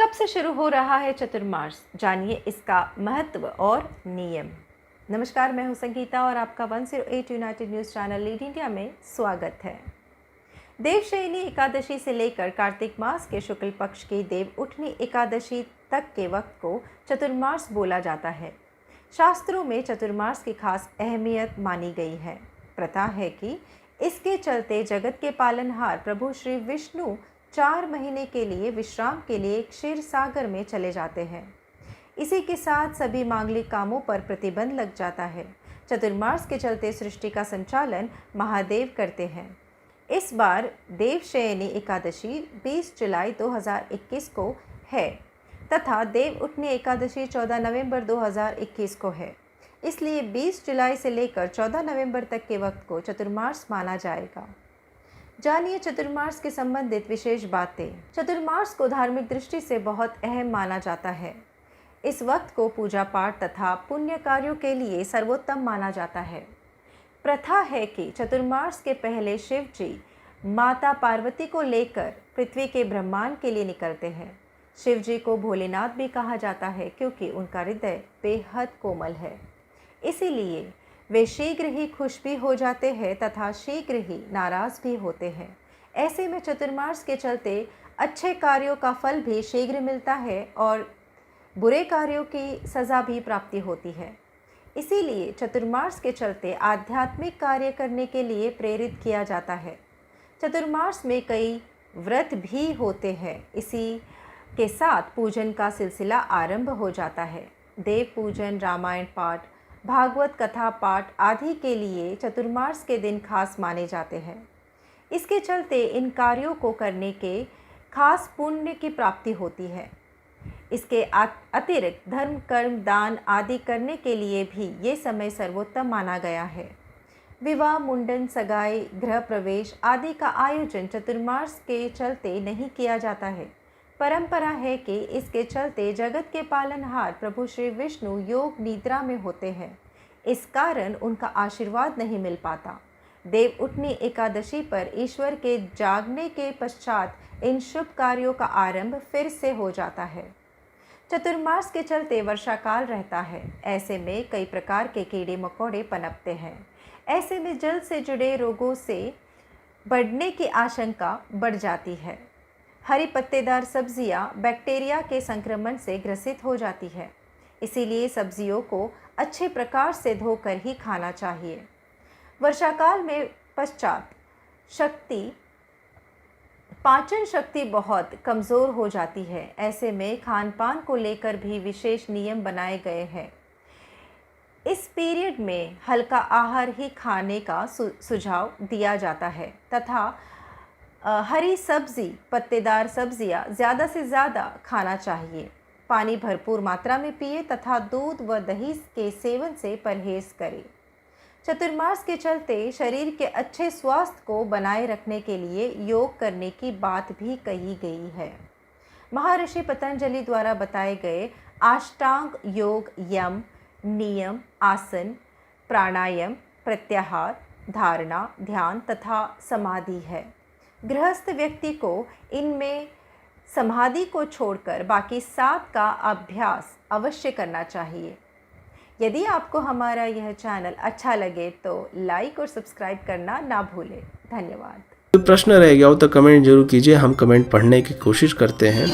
कब से शुरू हो रहा है चतुर्मास, जानिए इसका महत्व और नियम। नमस्कार, मैं हूं संगीता और आपका 108 United news channel lead India में स्वागत है। देवशयनी एकादशी से लेकर कार्तिक मास के शुक्ल पक्ष की देव उठनी एकादशी तक के वक्त को चतुर्मास बोला जाता है। शास्त्रों में चतुर्मास की खास अहमियत मानी गई है। प्रथा है कि इसके चलते जगत के पालनहार प्रभु श्री विष्णु 4 महीने के लिए विश्राम के लिए क्षीर सागर में चले जाते हैं। इसी के साथ सभी मांगलिक कामों पर प्रतिबंध लग जाता है। चतुर्मास के चलते सृष्टि का संचालन महादेव करते हैं। इस बार देवशयनी एकादशी 20 जुलाई 2021 को है तथा देव उठनी एकादशी 14 नवंबर 2021 को है। इसलिए 20 जुलाई से लेकर 14 नवंबर तक के वक्त को चतुर्मास माना जाएगा। जानिए चतुर्मास के संबंधित विशेष बातें। चतुर्मास को धार्मिक दृष्टि से बहुत अहम माना जाता है। इस वक्त को पूजा पाठ तथा पुण्य कार्यों के लिए सर्वोत्तम माना जाता है। प्रथा है कि चतुर्मास के पहले शिव जी माता पार्वती को लेकर पृथ्वी के ब्रह्मांड के लिए निकलते हैं। शिव जी को भोलेनाथ भी कहा जाता है क्योंकि उनका हृदय बेहद कोमल है। इसीलिए वे शीघ्र ही खुश भी हो जाते हैं तथा शीघ्र ही नाराज़ भी होते हैं। ऐसे में चतुर्मास के चलते अच्छे कार्यों का फल भी शीघ्र मिलता है और बुरे कार्यों की सज़ा भी प्राप्ति होती है। इसीलिए चतुर्मास के चलते आध्यात्मिक कार्य करने के लिए प्रेरित किया जाता है। चतुर्मास में कई व्रत भी होते हैं। इसी के साथ पूजन का सिलसिला आरंभ हो जाता है। देव पूजन, रामायण पाठ, भागवत कथा पाठ आदि के लिए चतुर्मास के दिन खास माने जाते हैं। इसके चलते इन कार्यों को करने के खास पुण्य की प्राप्ति होती है। इसके अतिरिक्त धर्म, कर्म, दान आदि करने के लिए भी ये समय सर्वोत्तम माना गया है। विवाह, मुंडन, सगाई, गृह प्रवेश आदि का आयोजन चतुर्मास के चलते नहीं किया जाता है। परंपरा है कि इसके चलते जगत के पालनहार प्रभु श्री विष्णु योग निद्रा में होते हैं। इस कारण उनका आशीर्वाद नहीं मिल पाता। देव उठनी एकादशी पर ईश्वर के जागने के पश्चात इन शुभ कार्यों का आरंभ फिर से हो जाता है। चतुर्मास के चलते वर्षा काल रहता है। ऐसे में कई प्रकार के कीड़े मकोड़े पनपते हैं। ऐसे में जल से जुड़े रोगों से बढ़ने की आशंका बढ़ जाती है। हरी पत्तेदार सब्जियां बैक्टीरिया के संक्रमण से ग्रसित हो जाती है। इसीलिए सब्जियों को अच्छे प्रकार से धोकर ही खाना चाहिए। वर्षा काल में पश्चात पाचन शक्ति बहुत कमज़ोर हो जाती है। ऐसे में खान पान को लेकर भी विशेष नियम बनाए गए हैं। इस पीरियड में हल्का आहार ही खाने का सुझाव दिया जाता है तथा हरी सब्ज़ी, पत्तेदार सब्जियां ज़्यादा से ज़्यादा खाना चाहिए। पानी भरपूर मात्रा में पिए तथा दूध व दही के सेवन से परहेज़ करें। चतुर्मास के चलते शरीर के अच्छे स्वास्थ्य को बनाए रखने के लिए योग करने की बात भी कही गई है। महर्षि पतंजलि द्वारा बताए गए अष्टांग योग यम, नियम, आसन, प्राणायाम, प्रत्याहार, धारणा, ध्यान तथा समाधि है। गृहस्थ व्यक्ति को इनमें समाधि को छोड़कर बाकी 7 का अभ्यास अवश्य करना चाहिए। यदि आपको हमारा यह चैनल अच्छा लगे तो लाइक और सब्सक्राइब करना ना भूलें। धन्यवाद। कोई प्रश्न रह गया हो तो कमेंट जरूर कीजिए, हम कमेंट पढ़ने की कोशिश करते हैं।